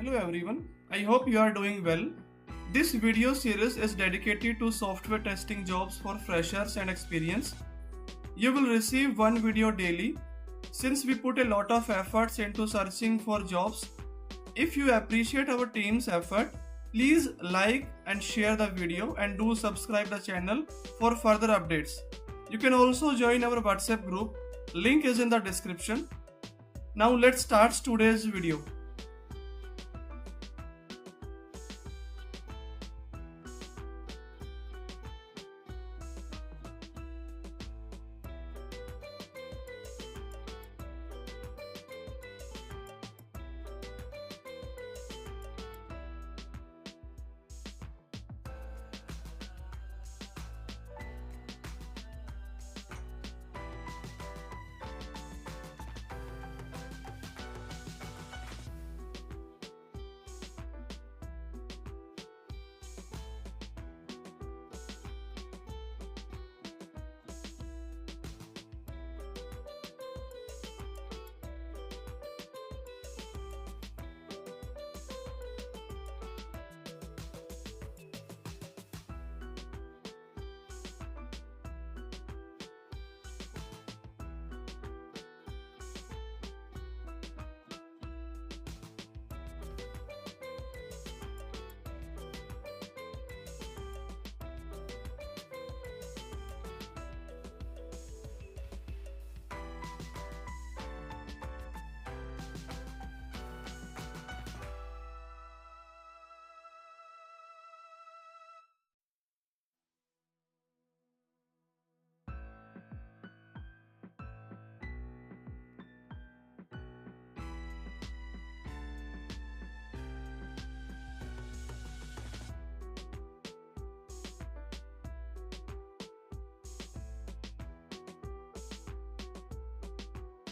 Hello everyone, I hope you are doing well. This video series is dedicated to software testing jobs for freshers and experienced. You will receive one video daily since we put a lot of efforts into searching for jobs. If you appreciate our team's effort, please like and share the video and do subscribe the channel for further updates. You can also join our WhatsApp group, link is in the description. Now let's start today's video.